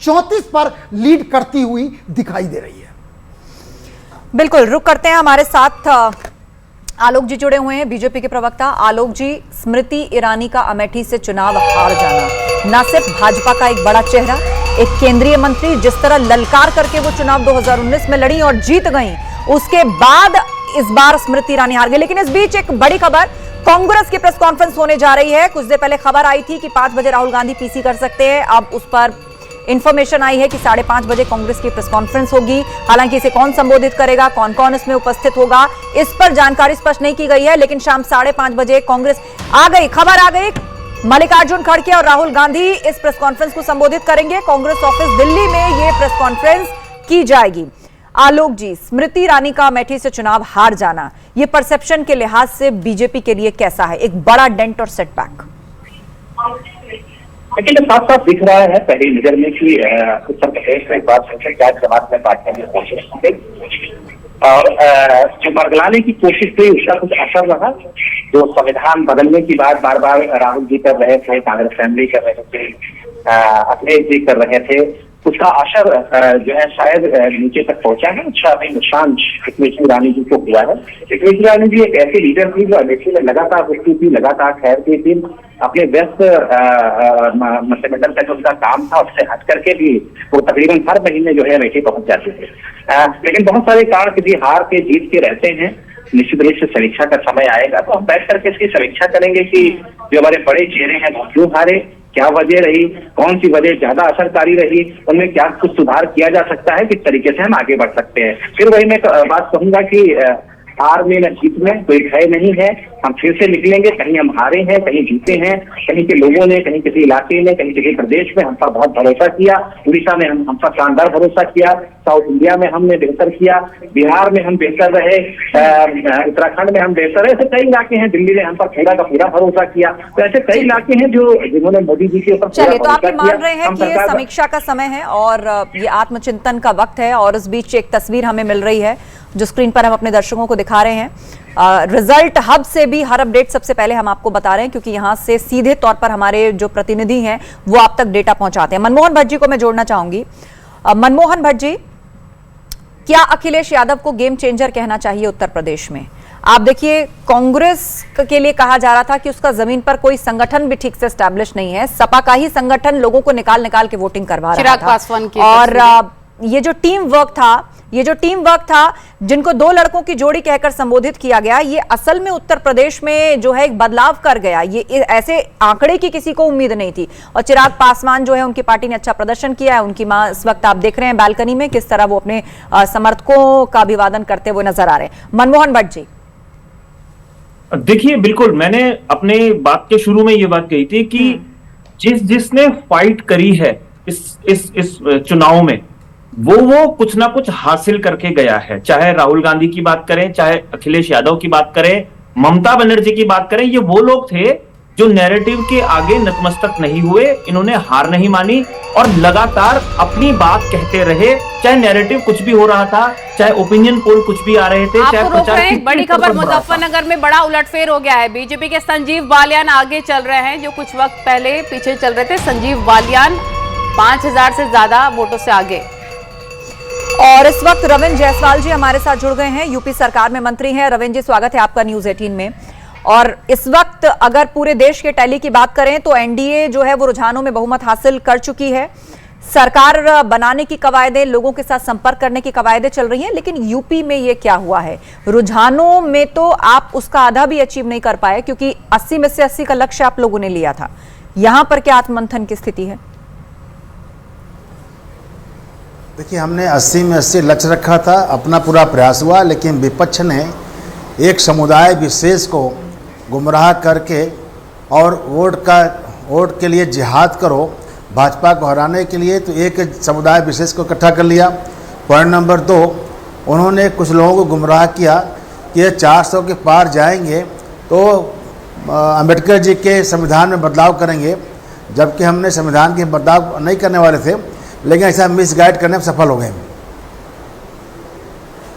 34 पर लीड करती हुई दिखाई दे रही है। बिल्कुल, रुक करते हैं। हमारे साथ आलोक जी जुड़े हुए हैं, बीजेपी के प्रवक्ता। आलोक जी, स्मृति ईरानी का अमेठी से चुनाव हार जाना न सिर्फ भाजपा का एक बड़ा चेहरा, एक केंद्रीय मंत्री जिस तरह ललकार करके वो चुनाव 2019 में लड़ी और जीत गई, उसके बाद इस बार स्मृति ईरानी हार गई। लेकिन इस बीच एक बड़ी खबर, कांग्रेस की प्रेस कॉन्फ्रेंस होने जा रही है। कुछ देर पहले खबर आई थी कि 5 बजे राहुल गांधी पीसी कर सकते हैं। अब उस पर इंफॉर्मेशन आई है कि 5:30 बजे कांग्रेस की प्रेस कॉन्फ्रेंस होगी। हालांकि इसे कौन संबोधित करेगा, कौन कौन इसमें उपस्थित होगा, इस पर जानकारी स्पष्ट नहीं की गई है। लेकिन शाम 5:30 बजे कांग्रेस आ गई, खबर आ गई, मल्लिकार्जुन खड़गे और राहुल गांधी इस प्रेस कॉन्फ्रेंस को संबोधित करेंगे। कांग्रेस ऑफिस दिल्ली में यह प्रेस कॉन्फ्रेंस की जाएगी। आलोक जी, स्मृति ईरानी का अमेठी से चुनाव हार जाना, यह परसेप्शन के लिहाज से बीजेपी के लिए कैसा है? एक बड़ा डेंट और सेटबैक। लेकिन साफ साफ दिख रहा है पहली नजर में कि उत्तर प्रदेश में एक बार संख्या जमात में बांटने की कोशिश की और जो बरगलाने की कोशिश थी उसका कुछ असर रहा। जो संविधान बदलने की बात बार बार राहुल जी कर रहे थे, कांग्रेस फैमिली कर रहे थे, अखिलेश जी कर रहे थे, उसका असर जो है शायद नीचे तक पहुंचा है। अच्छा, अभी नुकसान स्मृति ईरानी जी को हुआ है। स्मृति ईरानी जी एक ऐसी लीडर थी जो अमेठी में लगातार उठती थी, लगातार ठहरती थी, अपने व्यस्त मंत्रिमंडल का जो उनका काम था उससे हट करके भी वो तकरीबन हर महीने जो है अमेठी पहुंच जाते थे। लेकिन बहुत सारे कारण किसी हार के जीत के रहते हैं। निश्चित रूप से समीक्षा का समय आएगा तो हम बैठ करके इसकी समीक्षा करेंगे कि जो हमारे बड़े चेहरे हैं वो क्यों हारे, क्या वजह रही, कौन सी वजह ज्यादा असरकारी रही, उनमें क्या कुछ सुधार किया जा सकता है, किस तरीके से हम आगे बढ़ सकते हैं। फिर वही मैं बात कहूंगा कि हार में न जीत में कोई भय नहीं है। हम फिर से निकलेंगे, कहीं हम हारे हैं, कहीं जीते हैं, कहीं के लोगों ने, कहीं किसी इलाके में, कहीं किसी प्रदेश में हम पर बहुत भरोसा किया, उड़ीसा में हम पर शानदार भरोसा किया, साउथ इंडिया में हमने बेहतर किया, बिहार में हम बेहतर रहे, उत्तराखंड में हम बेहतर रहे। ऐसे कई इलाके हैं, दिल्ली ने हम पर पूरा का पूरा भरोसा किया। तो ऐसे कई इलाके हैं जो जिन्होंने मोदी जी के ऊपर। चलिए, तो आप ये मान रहे हैं कि ये समीक्षा का समय है और ये आत्मचिंतन का वक्त है और इस बीच एक तस्वीर हमें मिल रही है जो स्क्रीन पर हम अपने दर्शकों को दिखा रहे हैं। रिजल्ट हब से भी हर अपडेट सबसे पहले हम आपको बता रहे हैं क्योंकि यहां से सीधे तौर पर हमारे जो प्रतिनिधि हैं वो आप तक डेटा पहुंचाते हैं। मनमोहन भट्ट जी को मैं जोड़ना चाहूंगी। मनमोहन भट्ट जी, क्या अखिलेश यादव को गेम चेंजर कहना चाहिए उत्तर प्रदेश में? आप देखिए, कांग्रेस के लिए कहा जा रहा था कि उसका जमीन पर कोई संगठन भी ठीक से स्टैब्लिश नहीं है, सपा का ही संगठन लोगों को निकाल निकाल के वोटिंग करवा रहा था। और ये जो टीम वर्क था जिनको 2 लड़कों की जोड़ी कहकर संबोधित किया गया, ये असल में उत्तर प्रदेश में जो है एक बदलाव कर गया। ये ऐसे आंकड़े की किसी को उम्मीद नहीं थी। और चिराग पासवान जो है, उनकी पार्टी ने अच्छा प्रदर्शन किया है। उनकी मां इस वक्त आप देख रहे हैं बालकनी में किस तरह वो अपने समर्थकों का अभिवादन करते हुए नजर आ रहे हैं। मनमोहन भट्ट जी, देखिए, बिल्कुल मैंने अपने बात के शुरू में ये बात कही थी कि जिसने फाइट करी है इस चुनाव में वो कुछ ना कुछ हासिल करके गया है। चाहे राहुल गांधी की बात करें, चाहे अखिलेश यादव की बात करें, ममता बनर्जी की बात करें, ये वो लोग थे जो नैरेटिव के आगे नतमस्तक नहीं हुए। इन्होंने हार नहीं मानी और लगातार अपनी बात कहते रहे, चाहे नैरेटिव कुछ भी हो रहा था, चाहे ओपिनियन पोल कुछ भी आ रहे थे, चाहे प्रचार की बड़ी खबर मुजफ्फरनगर में बड़ा उलटफेर हो गया है। बीजेपी के संजीव बालियान आगे चल रहे हैं, जो कुछ वक्त पहले पीछे चल रहे थे। संजीव बालियान 5000 से ज्यादा वोटों से आगे। और इस वक्त रविंद्र जायसवाल जी हमारे साथ जुड़ गए हैं, यूपी सरकार में मंत्री हैं। रविंद्र जी, स्वागत है आपका न्यूज़ 18 में। और इस वक्त अगर पूरे देश के टैली की बात करें तो एनडीए जो है वो रुझानों में बहुमत हासिल कर चुकी है। सरकार बनाने की कवायदें, लोगों के साथ संपर्क करने की कवायदें चल रही हैं। लेकिन यूपी में ये क्या हुआ है? रुझानों में तो आप उसका आधा भी अचीव नहीं कर पाए क्योंकि 80 में से 80 का लक्ष्य आप लोगों ने लिया था। यहां पर क्या आत्ममंथन की स्थिति है? देखिए, हमने 80 में 80 लक्ष्य रखा था, अपना पूरा प्रयास हुआ, लेकिन विपक्ष ने एक समुदाय विशेष को गुमराह करके और वोट के लिए जिहाद करो भाजपा को हराने के लिए, तो एक समुदाय विशेष को इकट्ठा कर लिया। पॉइंट नंबर 2, उन्होंने कुछ लोगों को गुमराह किया कि ये 400 के पार जाएंगे तो अंबेडकर जी के संविधान में बदलाव करेंगे, जबकि हमने संविधान के बदलाव नहीं करने वाले थे, लेकिन ऐसा मिसगाइड करने में सफल हो गए।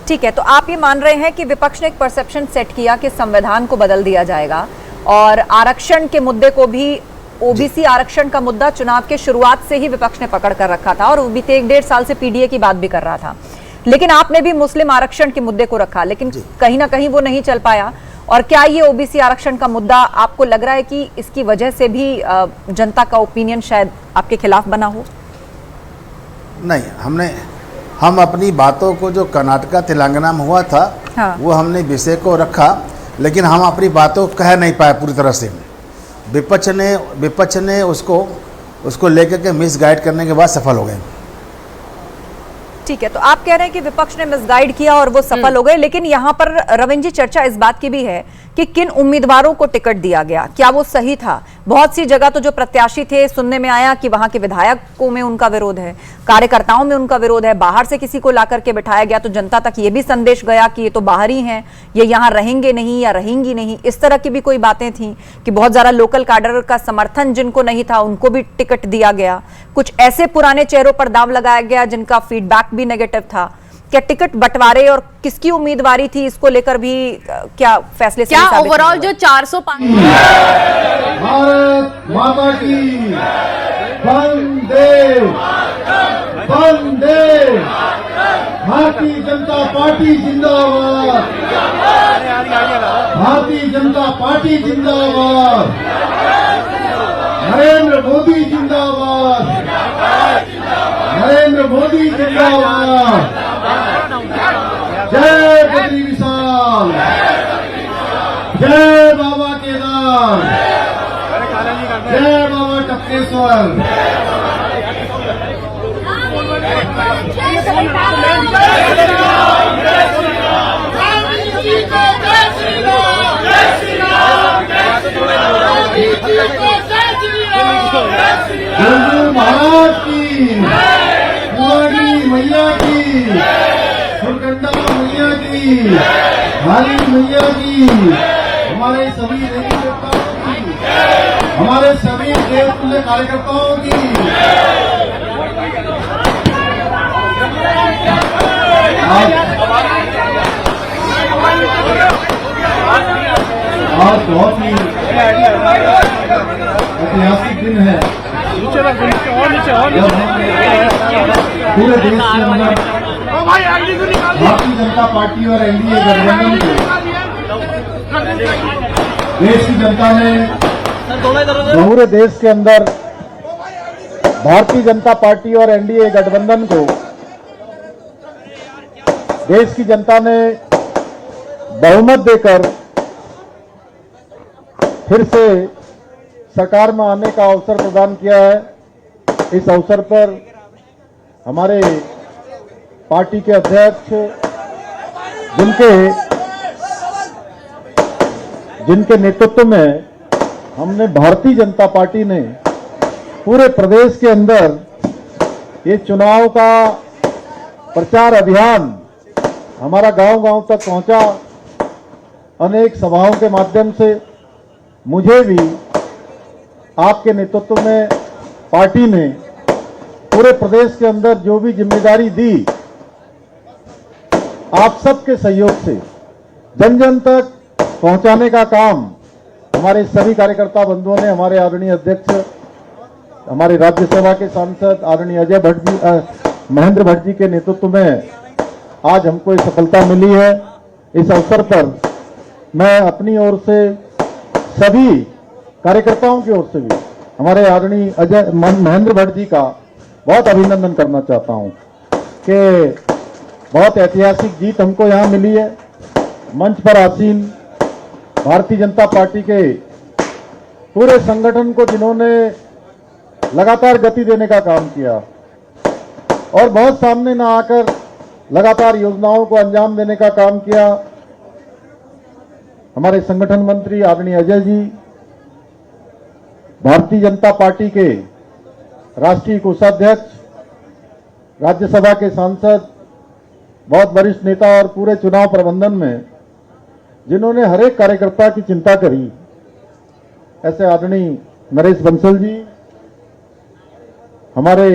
ठीक है, तो आप ये मान रहे हैं कि विपक्ष ने एक परसेप्शन सेट किया कि संविधान को बदल दिया जाएगा और आरक्षण के मुद्दे को भी ओबीसी आरक्षण का मुद्दा चुनाव के शुरुआत से ही विपक्ष ने पकड़ कर रखा था और बीते 1-1.5 साल से पीडीए की बात भी कर रहा था, लेकिन आपने भी मुस्लिम आरक्षण के मुद्दे को रखा, लेकिन कहीं ना कहीं वो नहीं चल पाया। और क्या ये ओबीसी आरक्षण का मुद्दा आपको लग रहा है कि इसकी वजह से भी जनता का ओपिनियन शायद आपके खिलाफ बना हो? नहीं, हम अपनी बातों को जो कर्नाटका तेलंगाना में हुआ था, हाँ। वो हमने विषय को रखा, लेकिन हम अपनी बातों को कह नहीं पाए पूरी तरह से। विपक्ष ने उसको लेकर के मिसगाइड करने के बाद सफल हो गए। ठीक है, तो आप कह रहे हैं कि विपक्ष ने मिसगाइड किया और वो सफल हो गए, लेकिन यहाँ पर रविंद्र जी चर्चा इस बात की भी है कि किन उम्मीदवारों को टिकट दिया गया, क्या वो सही था? बहुत सी जगह तो जो प्रत्याशी थे सुनने में आया कि वहां के विधायकों में उनका विरोध है, कार्यकर्ताओं में उनका विरोध है, बाहर से किसी को ला करके बिठाया गया तो जनता तक ये भी संदेश गया कि ये तो बाहरी हैं, ये यहाँ रहेंगे नहीं या रहेंगी नहीं। इस तरह की भी कोई बातें थी कि बहुत ज्यादा लोकल कैडर का समर्थन जिनको नहीं था उनको भी टिकट दिया गया। कुछ ऐसे पुराने चेहरों पर दाव लगाया गया जिनका फीडबैक भी नेगेटिव था। क्या टिकट बंटवारे और किसकी उम्मीदवारी थी इसको लेकर भी क्या फैसले क्या ओवरऑल जो 405 भारत माता की वंदे वंदे, भारतीय जनता पार्टी जिंदाबाद, भारतीय जनता पार्टी जिंदाबाद, नरेंद्र मोदी जिंदाबाद, नरेंद्र मोदी जिंदाबाद, जय बद्री विशाल, जय बाबा केदार, जय बाबा टपकेश्वर। गुरु महाराज की, कुंवारी मैया की, सुरकंडा मैया की, भारी मैया की, हमारे सभी देवी देवताओं की, हमारे सभी देवतुल्य कार्यकर्ताओं की। आज बहुत ही ऐतिहासिक दिन है जब पूरे देश के अंदर भारतीय जनता पार्टी और एनडीए गठबंधन को देश की जनता ने, पूरे देश के अंदर भारतीय जनता पार्टी और एनडीए गठबंधन को देश की जनता ने बहुमत देकर फिर से सरकार में आने का अवसर प्रदान किया है। इस अवसर पर हमारे पार्टी के अध्यक्ष जिनके नेतृत्व में हमने भारतीय जनता पार्टी ने पूरे प्रदेश के अंदर ये चुनाव का प्रचार अभियान हमारा गांव-गांव तक पहुंचा। अनेक सभाओं के माध्यम से मुझे भी आपके नेतृत्व में पार्टी ने पूरे प्रदेश के अंदर जो भी जिम्मेदारी दी, आप सबके सहयोग से जन जन तक पहुंचाने का काम हमारे सभी कार्यकर्ता बंधुओं ने, हमारे आदरणीय अध्यक्ष, हमारे राज्यसभा के सांसद आदरणीय अजय भट्ट जी, महेंद्र भट्ट जी के नेतृत्व में आज हमको ये सफलता मिली है। इस अवसर पर मैं अपनी ओर से सभी कार्यकर्ताओं की ओर से भी हमारे आदरणीय अजय महेंद्र भट्ट जी का बहुत अभिनंदन करना चाहता हूं कि बहुत ऐतिहासिक जीत हमको यहां मिली है। मंच पर आसीन भारतीय जनता पार्टी के पूरे संगठन को जिन्होंने लगातार गति देने का काम किया और बहुत सामने न आकर लगातार योजनाओं को अंजाम देने का काम किया, हमारे संगठन मंत्री आदरणीय अजय जी, भारतीय जनता पार्टी के राष्ट्रीय कोषाध्यक्ष, राज्यसभा के सांसद, बहुत वरिष्ठ नेता और पूरे चुनाव प्रबंधन में जिन्होंने हर एक कार्यकर्ता की चिंता करी, ऐसे आदरणीय नरेश बंसल जी, हमारे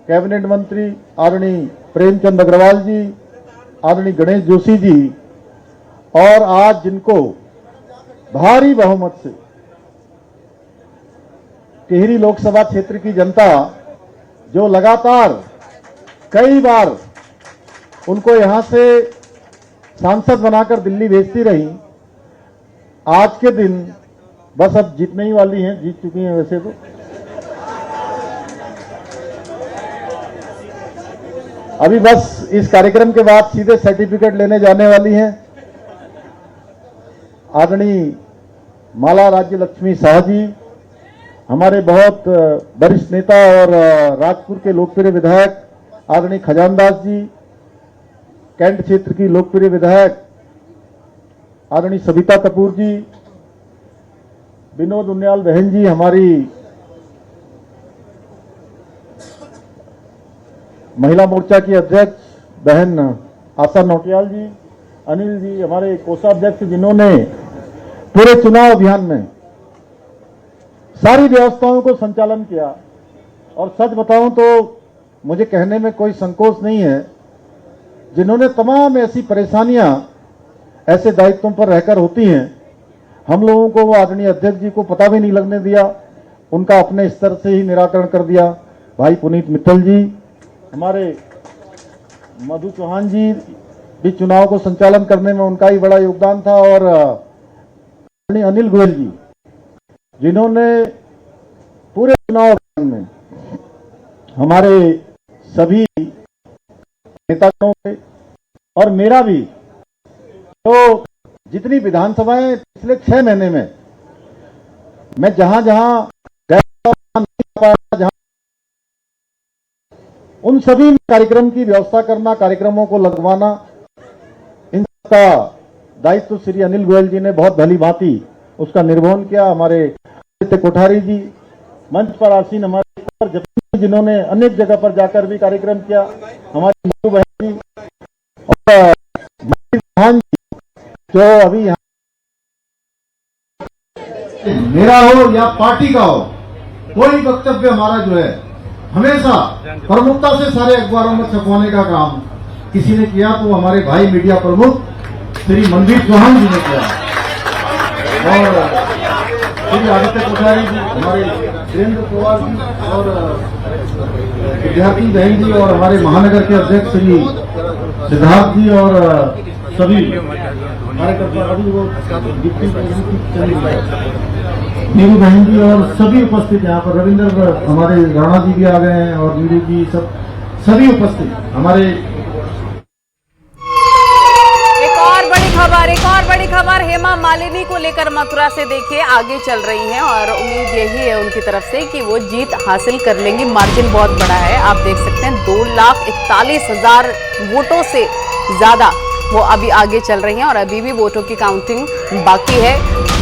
कैबिनेट मंत्री आदरणीय प्रेमचंद अग्रवाल जी, आदरणीय गणेश जोशी जी, और आज जिनको भारी बहुमत से टिहरी लोकसभा क्षेत्र की जनता जो लगातार कई बार उनको यहां से सांसद बनाकर दिल्ली भेजती रही, आज के दिन बस अब जीतने ही वाली हैं, जीत चुकी हैं वैसे तो। अभी बस इस कार्यक्रम के बाद सीधे सर्टिफिकेट लेने जाने वाली हैं आदरणीय माला राज्य लक्ष्मी शाह जी, हमारे बहुत वरिष्ठ नेता और राजपुर के लोकप्रिय विधायक आदरणीय खजानदास जी, कैंट क्षेत्र की लोकप्रिय विधायक आदरणीय सविता कपूर जी, विनोद उनियाल बहन जी, हमारी महिला मोर्चा की अध्यक्ष बहन आशा नौटियाल जी, अनिल जी, हमारे कोषाध्यक्ष जिन्होंने पूरे चुनाव अभियान में सारी व्यवस्थाओं को संचालन किया। और सच बताऊं तो मुझे कहने में कोई संकोच नहीं है, जिन्होंने तमाम ऐसी परेशानियां ऐसे दायित्वों पर रहकर होती हैं, हम लोगों को वो आदरणीय अध्यक्ष जी को पता भी नहीं लगने दिया, उनका अपने स्तर से ही निराकरण कर दिया। भाई पुनीत मित्तल जी, हमारे मधु चौहान जी भी चुनाव को संचालन करने में उनका ही बड़ा योगदान था, और अनिल गोयल जी जिन्होंने पूरे चुनाव अभियान में हमारे सभी नेताओं के और मेरा भी, तो जितनी विधानसभाएं पिछले 6 महीने में मैं जहां जहां उन सभी कार्यक्रम की व्यवस्था करना, कार्यक्रमों को लगवाना, इन सबका दायित्व श्री अनिल गोयल जी ने बहुत भली भांति उसका निर्वहन किया। हमारे आदित्य कोठारी जी, मंच पर आसीन हमारे जपी, जिन्होंने अनेक जगह पर जाकर भी कार्यक्रम किया, हमारी मधु बहन जी और चौहान जी, जो अभी यहाँ मेरा हो या पार्टी का हो, कोई वक्तव्य हमारा जो है हमेशा प्रमुखता से सारे अखबारों में छपवाने का काम किसी ने किया तो हमारे भाई मीडिया प्रमुख श्री मनवीर चौहान जी ने किया, और श्री आदित्य कोठारी जी, हमारे वीरेंद्र पवार जी और विद्यार्थी बहन जी, और हमारे महानगर के अध्यक्ष श्री सिद्धार्थ जी, और सभी कार्यकर्ता अभी वो नीरू बहन जी और सभी उपस्थित यहाँ पर, रविंद्र हमारे राणा जी भी आ गए हैं, और नीरू जी, सभी उपस्थित हमारे। एक और बड़ी खबर हेमा मालिनी को लेकर मथुरा से देखिए आगे चल रही हैं, और उम्मीद यही है उनकी तरफ से कि वो जीत हासिल कर लेंगी। मार्जिन बहुत बड़ा है, आप देख सकते हैं 2,41,000 वोटों से ज्यादा वो अभी आगे चल रही हैं, और अभी भी वोटों की काउंटिंग बाकी है।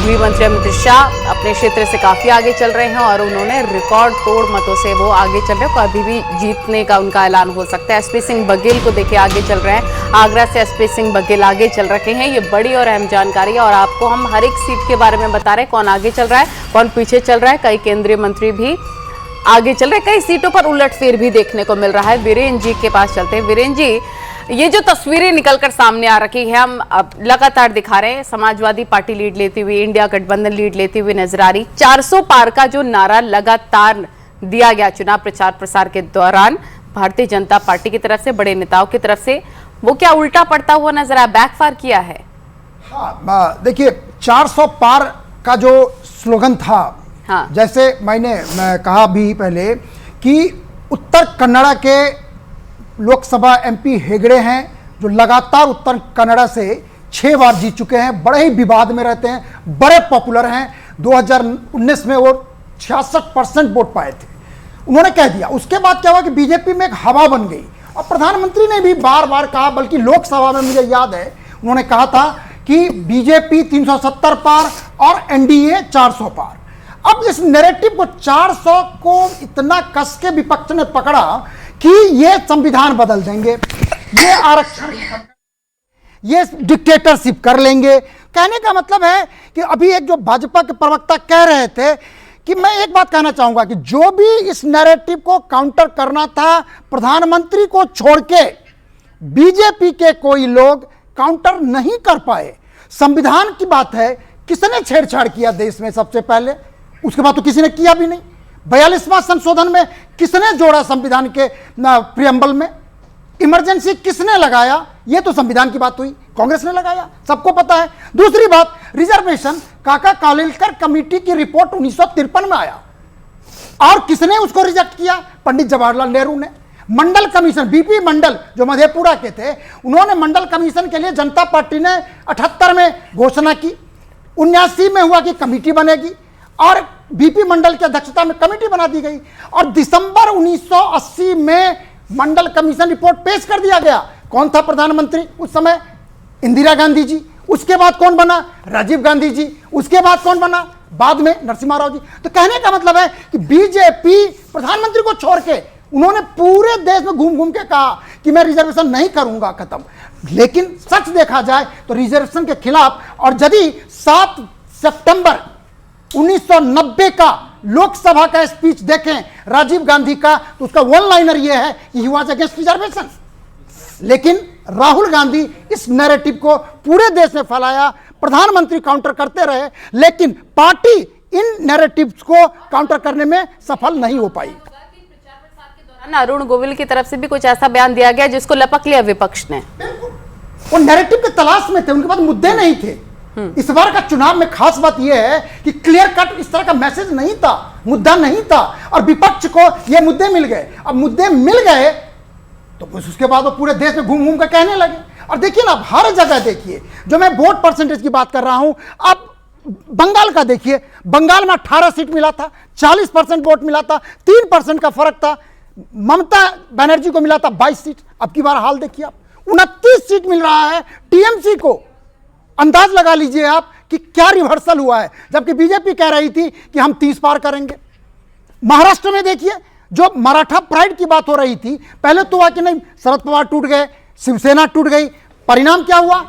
गृह मंत्री अमित शाह अपने क्षेत्र से काफी आगे चल रहे हैं, और उन्होंने रिकॉर्ड तोड़ मतों से वो आगे चल रहे हैं, अभी भी जीतने का उनका ऐलान हो सकता है। एसपी सिंह बघेल को देखिए आगे चल रहे हैं, आगरा से एसपी सिंह बघेल आगे चल रखे हैं। ये बड़ी और अहम जानकारी है, और आपको हम हर एक सीट के बारे में बता रहे हैं, कौन आगे चल रहा है, कौन पीछे चल रहा है। कई केंद्रीय मंत्री भी आगे चल रहे हैं, कई सीटों पर उलटफेर भी देखने को मिल रहा है। वीरेंद्र जी के पास चलते हैं। वीरेंद्र जी, ये जो तस्वीरें निकलकर सामने आ रखी है, हम लगातार दिखा रहे हैं, समाजवादी पार्टी लीड लेती हुई, इंडिया गठबंधन लीड लेती हुई नजर आ रही। 400 पार का जो नारा लगातार दिया गया चुनाव प्रचार प्रसार के दौरान भारतीय जनता पार्टी की तरफ से, बड़े नेताओं की तरफ से, वो क्या उल्टा पड़ता हुआ नजर आया, बैकफायर किया है? हाँ, देखिए 400 पार का जो स्लोगन था, हाँ, जैसे मैं कहा भी पहले कि उत्तर कन्नड़ा के लोकसभा एमपी हेगड़े हैं, जो लगातार उत्तर कन्नड़ा से 6 बार जीत चुके हैं, बड़े ही विवाद में रहते हैं, बड़े पॉपुलर हैं। 2019 में वो 66% वोट पाए थे, उन्होंने कह दिया। उसके बाद क्या हुआ कि बीजेपी में एक हवा बन गई, और प्रधानमंत्री ने भी बार बार कहा, बल्कि लोकसभा में मुझे याद है उन्होंने कहा था कि बीजेपी 370 पार और एनडीए 400 पार। अब इस नैरेटिव को 400 को इतना कस के विपक्ष ने पकड़ा कि ये संविधान बदल देंगे, ये आरक्षण, ये डिक्टेटरशिप कर लेंगे। कहने का मतलब है कि अभी एक जो भाजपा के प्रवक्ता कह रहे थे कि मैं एक बात कहना चाहूंगा कि जो भी इस नैरेटिव को काउंटर करना था, प्रधानमंत्री को छोड़ के बीजेपी के कोई लोग काउंटर नहीं कर पाए। संविधान की बात है, किसने छेड़छाड़ किया देश में सबसे पहले? उसके बाद तो किसी ने किया भी नहीं। 42वां संशोधन में किसने जोड़ा संविधान के प्रियम्बल में? इमरजेंसी किसने लगाया? यह तो संविधान की बात हुई, कांग्रेस ने लगाया, सबको पता है। दूसरी बात, रिजर्वेशन काका कालेलकर कमेटी की रिपोर्ट 1953 में आया और किसने उसको रिजेक्ट किया? पंडित जवाहरलाल नेहरू ने। मंडल कमीशन, बीपी मंडल जो मधेपुरा के थे, उन्होंने मंडल कमीशन के लिए जनता पार्टी ने 78 में घोषणा की, 79 में हुआ कि कमेटी बनेगी और बीपी मंडल की अध्यक्षता में कमेटी बना दी गई और दिसंबर 1980 में मंडल कमीशन रिपोर्ट पेश कर दिया गया। कौन था प्रधानमंत्री उस समय? इंदिरा गांधी जी। उसके बाद कौन बना? राजीव गांधी जी। उसके बाद कौन बना? बाद में नरसिम्हा राव जी। तो कहने का मतलब है कि बीजेपी प्रधानमंत्री को छोड़ के उन्होंने पूरे देश में घूम घूम के कहा कि मैं रिजर्वेशन नहीं करूंगा, खत्म। लेकिन सच देखा जाए तो रिजर्वेशन के खिलाफ, और यदि 7 सितंबर 1990 का लोकसभा का स्पीच देखें राजीव गांधी का, तो उसका वन लाइनर यह है कि ही वाज अगेंस्ट रिजर्वेशन। लेकिन राहुल गांधी इस नैरेटिव को पूरे देश में फैलाया, प्रधानमंत्री काउंटर करते रहे, लेकिन पार्टी इन नैरेटिव्स को काउंटर करने में सफल नहीं हो पाई। अरुण गोविल की तरफ से भी कुछ ऐसा बयान दिया गया जिसको लपक लिया विपक्ष ने। वो नैरेटिव की तलाश में थे, उनके पास मुद्दे नहीं थे। इस बार का चुनाव में खास बात यह है कि क्लियर कट इस तरह का मैसेज नहीं था, मुद्दा नहीं था, और विपक्ष को ये मुद्दे मिल गए। अब मुद्दे मिल गए तो कुछ उसके बाद वो पूरे देश में घूम घूम कर कहने लगे। और देखिए ना, हर जगह देखिए, जो मैं वोट परसेंटेज की बात कर रहा हूं, अब बंगाल का देखिए, बंगाल में 18 सीट मिला था, 40% वोट मिला था, 3% का फर्क था। ममता बनर्जी को मिला था 22 सीट। अब की बार हाल देखिए आप, 29 सीट मिल रहा है टीएमसी को। अंदाज लगा लीजिए आप कि क्या रिवर्सल हुआ है, जबकि बीजेपी कह रही थी कि हम 30 पार करेंगे। महाराष्ट्र में देखिए, जो मराठा प्राइड की बात हो रही थी, पहले तो हुआ कि नहीं शरद पवार टूट गए, शिवसेना टूट गई, परिणाम क्या हुआ?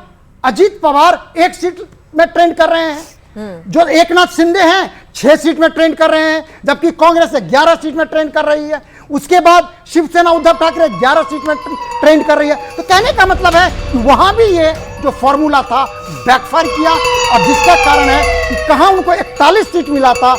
अजीत पवार 1 सीट में ट्रेंड कर रहे हैं, जो एकनाथ शिंदे हैं 6 सीट में ट्रेंड कर रहे हैं, जबकि कांग्रेस 11 सीट में ट्रेंड कर रही है। उसके बाद शिवसेना उद्धव ठाकरे 11 सीट में ट्रेंड कर रही है। तो कहने का मतलब है कि वहां भी ये जो फॉर्मूला था बैकफायर किया, और जिसका कारण है कि कहां उनको 41 सीट मिला था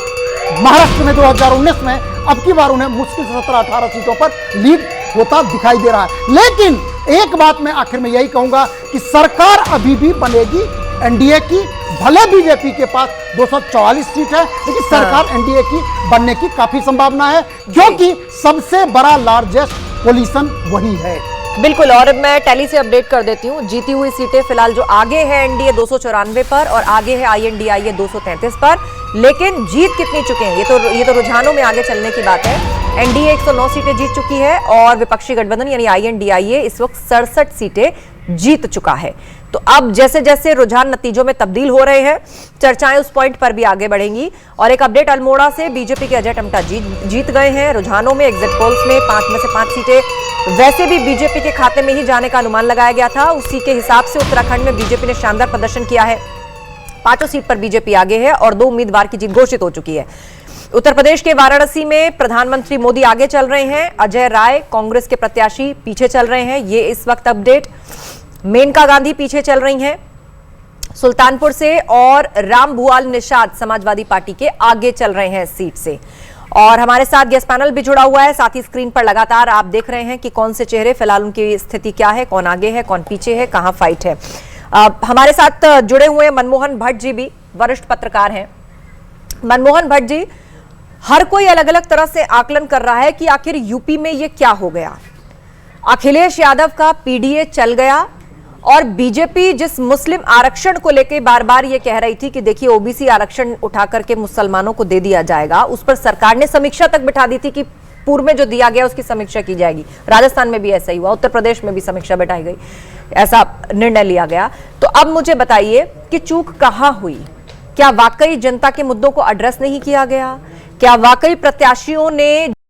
महाराष्ट्र में 2019 में, अब की बार उन्हें मुश्किल से 17-18 सीटों पर लीड होता दिखाई दे रहा है। लेकिन एक बात मैं आखिर में यही कहूंगा कि सरकार अभी भी बनेगी एनडीए की, भले बीजेपी के पास 244 सीट है, लेकिन सरकार एनडीए की बनने की काफी संभावना है, क्योंकि सबसे बड़ा लार्जेस्ट कोलिशन वही है। बिल्कुल, और मैं टैली से अपडेट कर देती हूँ। जीती हुई सीटें फिलहाल जो आगे है एनडीए 294 पर और आगे है आईएनडीआईए 233 पर, लेकिन जीत कितनी चुके हैं ये तो रुझानों में आगे चलने की बात है। एनडीए 109 सीटें जीत चुकी है और विपक्षी गठबंधन यानी आईएनडीआईए इस वक्त 67 सीटें जीत चुका है। तो अब जैसे जैसे रुझान नतीजों में तब्दील हो रहे हैं, चर्चाएं उस पॉइंट पर भी आगे बढ़ेंगी। और एक अपडेट अल्मोड़ा से, बीजेपी के अजय टमटा जीत गए हैं रुझानों में। एग्जिट पोल्स में 5 में से 5 सीटें वैसे भी बीजेपी के खाते में ही जाने का अनुमान लगाया गया था। उसी के हिसाब से उत्तराखंड में बीजेपी ने शानदार प्रदर्शन किया है, 5 सीट पर बीजेपी आगे है और 2 उम्मीदवार की जीत घोषित हो चुकी है। उत्तर प्रदेश के वाराणसी में प्रधानमंत्री मोदी आगे चल रहे हैं, अजय राय कांग्रेस के प्रत्याशी पीछे चल रहे हैं, ये इस वक्त अपडेट। मेनका गांधी पीछे चल रही हैं सुल्तानपुर से, और राम भुआल निषाद समाजवादी पार्टी के आगे चल रहे हैं इस सीट से। और हमारे साथ गेस्ट पैनल भी जुड़ा हुआ है, साथ ही स्क्रीन पर लगातार आप देख रहे हैं कि कौन से चेहरे, फिलहाल उनकी स्थिति क्या है, कौन आगे है, कौन पीछे है, कहां फाइट है। हमारे साथ जुड़े हुए मनमोहन भट्ट जी भी वरिष्ठ पत्रकार हैं। मनमोहन भट्ट जी, हर कोई अलग अलग तरह से आकलन कर रहा है कि आखिर यूपी में ये क्या हो गया। अखिलेश यादव का पीडीए चल गया और बीजेपी जिस मुस्लिम आरक्षण को लेकर बार बार ये कह रही थी कि देखिए ओबीसी आरक्षण उठा करके मुसलमानों को दे दिया जाएगा, उस पर सरकार ने समीक्षा तक बिठा दी थी कि पूर्व में जो दिया गया उसकी समीक्षा की जाएगी। राजस्थान में भी ऐसा ही हुआ, उत्तर प्रदेश में भी समीक्षा बिठाई गई, ऐसा निर्णय लिया गया। तो अब मुझे बताइए कि चूक कहां हुई? क्या वाकई जनता के मुद्दों को एड्रेस नहीं किया गया? क्या वाकई प्रत्याशियों ने